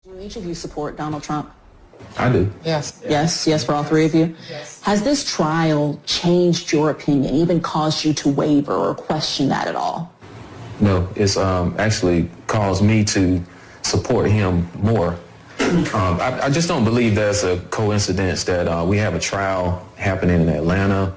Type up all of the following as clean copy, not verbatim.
Do each of you support Donald Trump? I do. Yes. Yes for all three of you? Yes. Has this trial changed your opinion, even caused you to waver or question that at all? No, it's actually caused me to support him more. I just don't believe there's a coincidence that we have a trial happening in Atlanta.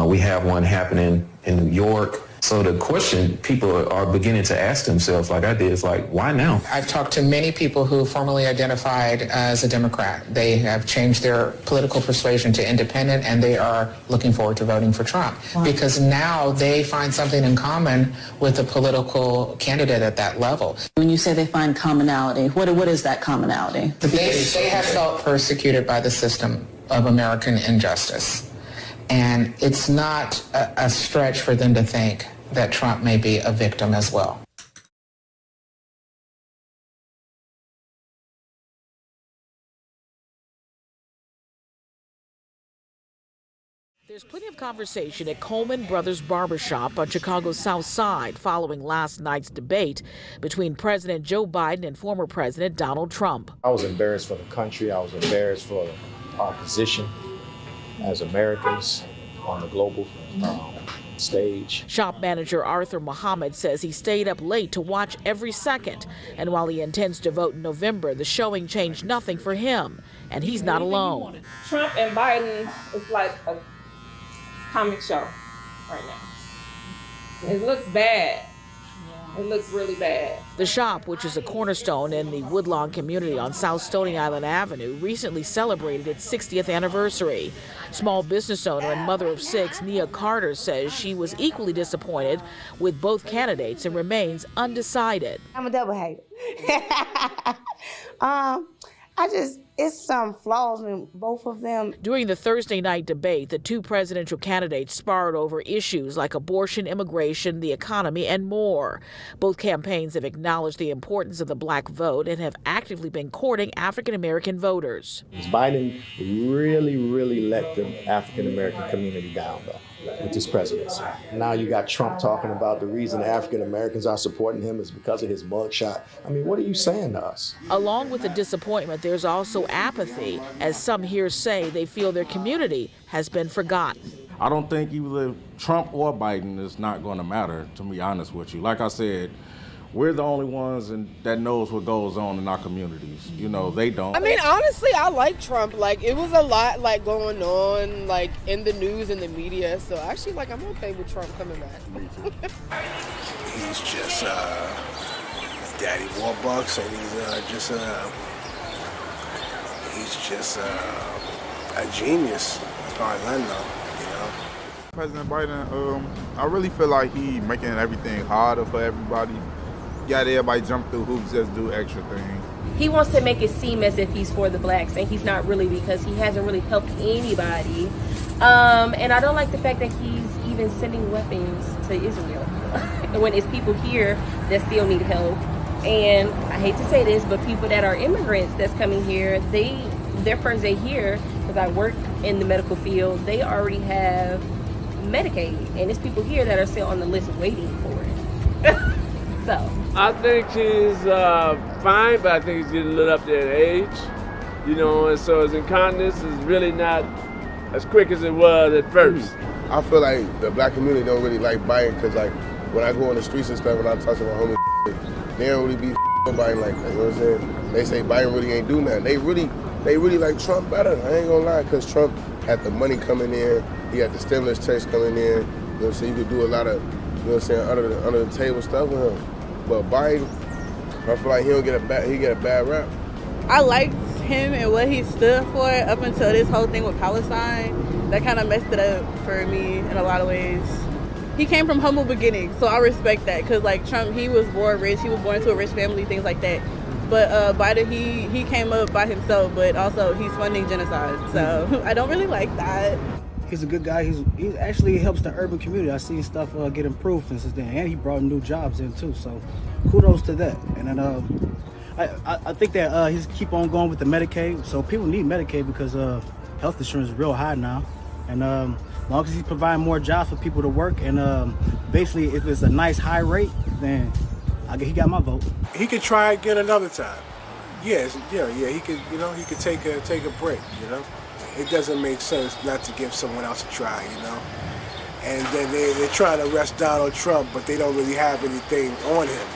We have one happening in New York. So the question people are beginning to ask themselves, like I did, is like, why now? I've talked to many people who formerly identified as a Democrat. They have changed their political persuasion to independent, and they are looking forward to voting for Trump. Wow. Because now they find something in common with a political candidate at that level. When you say they find commonality, what is that commonality? They have felt persecuted by the system of American injustice. And it's not a stretch for them to think that Trump may be a victim as well. There's plenty of conversation at Coleman Brothers Barbershop on Chicago's South Side following last night's debate between President Joe Biden and former President Donald Trump. I was embarrassed for the country. I was embarrassed for our position as Americans on the global stage. Shop manager Arthur Muhammad says he stayed up late to watch every second. And while he intends to vote in November, the showing changed nothing for him. And he's not alone. Trump and Biden is like a comic show right now. It looks bad. It looks really bad. The shop, which is a cornerstone in the Woodlawn community on South Stony Island Avenue, recently celebrated its 60th anniversary. Small business owner and mother of 6, Nia Carter, says she was equally disappointed with both candidates and remains undecided. I'm a double hater. It's some flaws in both of them. During the Thursday night debate, the two presidential candidates sparred over issues like abortion, immigration, the economy, and more. Both campaigns have acknowledged the importance of the black vote and have actively been courting African-American voters. Biden really let the African-American community down, though, with this presidency. Now you got Trump talking about the reason African-Americans are supporting him is because of his mugshot. I mean, what are you saying to us? Along with the disappointment, there's also apathy, as some here say they feel their community has been forgotten. I don't think either Trump or Biden is not going to matter, to be honest with you. Like I said, we're the only ones that knows what goes on in our communities. You know, they don't. I mean, honestly, I like Trump. Like, it was a lot, like, going on, like, in the news and the media. So, actually, like, I'm okay with Trump coming back. He's just Daddy Warbucks, and he's just a genius, as far as I know, you know. President Biden, I really feel like he making everything harder for everybody. Got everybody jump through hoops, just do extra things. He wants to make it seem as if he's for the blacks, and he's not really, because he hasn't really helped anybody. And I don't like the fact that he's even sending weapons to Israel when it's people here that still need help. And I hate to say this, but people that are immigrants that's coming here, their first day here, because I work in the medical field, they already have Medicaid, and it's people here that are still on the list waiting for it. So I think he's fine, but I think he's getting a little up there in age, you know, and so his incontinence is really not as quick as it was at first. I feel like the black community don't really like Biden, because like when I go on the streets and stuff and I talk to my homies, they don't really be Biden like that, you know what I'm saying? They say Biden really ain't do nothing. They really like Trump better, I ain't gonna lie, because Trump had the money coming in, he had the stimulus checks coming in, you know what I'm saying? You could do a lot of, you know what I'm saying, under the table stuff with him. But Biden, I feel like he get a bad rap. I liked him and what he stood for up until this whole thing with Palestine. That kind of messed it up for me in a lot of ways. He came from humble beginnings, so I respect that, because like Trump, he was born rich, he was born into a rich family, things like that. But Biden, he came up by himself, but also he's funding genocide, so I don't really like that. He's a good guy. He actually helps the urban community. I see stuff get improved since then, and he brought new jobs in too. So, kudos to that. And then I think that he's keep on going with the Medicaid. So people need Medicaid because health insurance is real high now, and as long as he's providing more jobs for people to work, and basically if it's a nice high rate, then he got my vote. He could try again another time. Yes, yeah. He could, he could take a break. It doesn't make sense not to give someone else a try. And then they're trying to arrest Donald Trump, but they don't really have anything on him.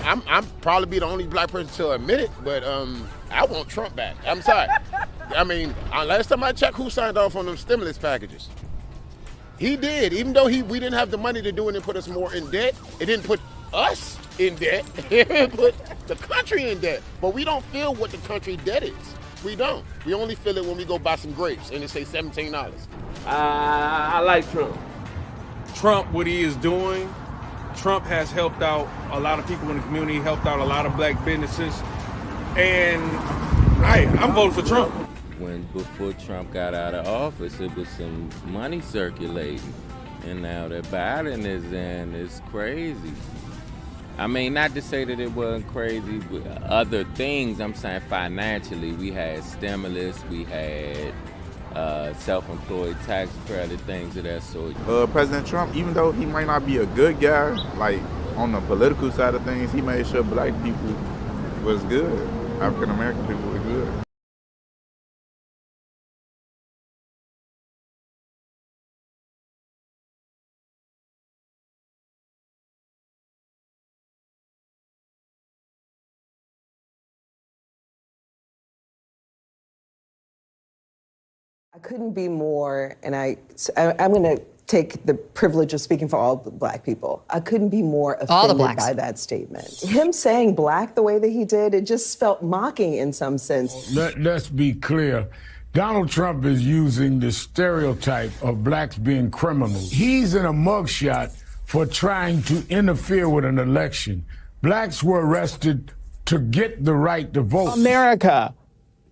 I'm probably be the only black person to admit it, but I want Trump back. I'm sorry. I mean, last time I checked, who signed off on them stimulus packages? He did, even though we didn't have the money to do it and put us more in debt. It didn't put us in debt. It put the country in debt. But we don't feel what the country debt is. We don't. We only feel it when we go buy some grapes and it say $17. I like Trump. Trump, what he is doing, Trump has helped out a lot of people in the community, helped out a lot of black businesses, and I'm voting for Trump. Before Trump got out of office, it was some money circulating. And now that Biden is in, it's crazy. I mean, not to say that it wasn't crazy, but other things, I'm saying financially, we had stimulus, we had self-employed tax credit, things of that sort. President Trump, even though he might not be a good guy, like on the political side of things, he made sure black people was good. African American people were good. I couldn't be more, and I'm going to take the privilege of speaking for all the black people. I couldn't be more offended by that statement. Him saying black the way that he did, it just felt mocking in some sense. Let's be clear. Donald Trump is using the stereotype of blacks being criminals. He's in a mugshot for trying to interfere with an election. Blacks were arrested to get the right to vote. America,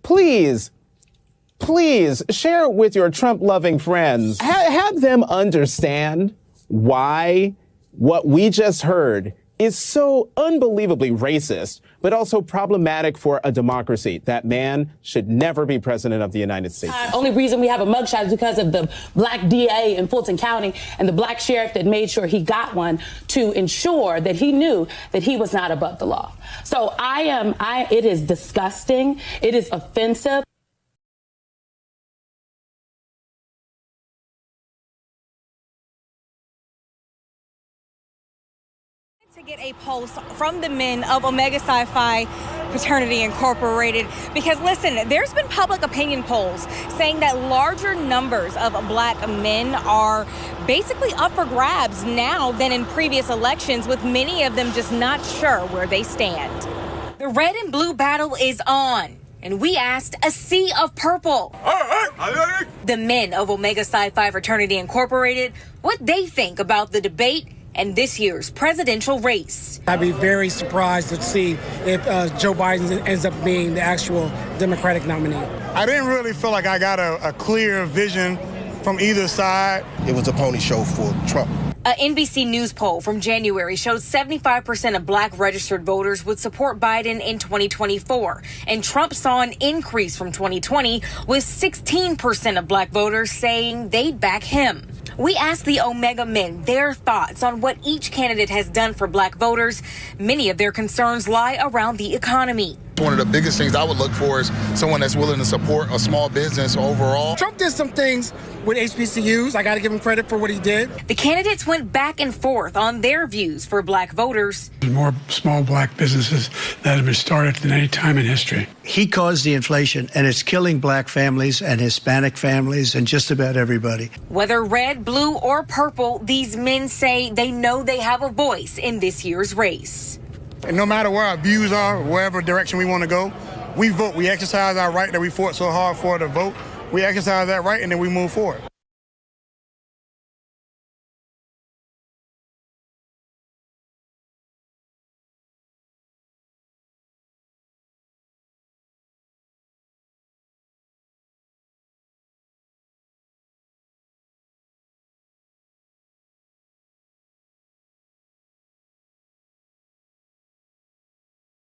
please share it with your Trump-loving friends. Have them understand why what we just heard is so unbelievably racist, but also problematic for a democracy. That man should never be president of the United States. Only reason we have a mugshot is because of the black DA in Fulton County and the black sheriff that made sure he got one to ensure that he knew that he was not above the law. So it is disgusting. It is offensive. To get a pulse from the men of Omega Psi Phi Fraternity Incorporated, because listen, there's been public opinion polls saying that larger numbers of black men are basically up for grabs now than in previous elections, with many of them just not sure where they stand. The red and blue battle is on, and we asked a sea of purple. The men of Omega Psi Phi Fraternity Incorporated, what they think about the debate and this year's presidential race. I'd be very surprised to see if Joe Biden ends up being the actual Democratic nominee. I didn't really feel like I got a clear vision from either side. It was a pony show for Trump. An NBC News poll from January showed 75% of black registered voters would support Biden in 2024. And Trump saw an increase from 2020, with 16% of black voters saying they'd back him. We asked the Omega men their thoughts on what each candidate has done for black voters. Many of their concerns lie around the economy. One of the biggest things I would look for is someone that's willing to support a small business overall. Trump did some things with HBCUs. I got to give him credit for what he did. The candidates went back and forth on their views for black voters. There's more small black businesses that have been started than any time in history. He caused the inflation, and it's killing black families and Hispanic families and just about everybody. Whether red, blue, or purple, these men say they know they have a voice in this year's race. And no matter where our views are, wherever direction we want to go, we vote. We exercise our right that we fought so hard for to vote. We exercise that right, and then we move forward.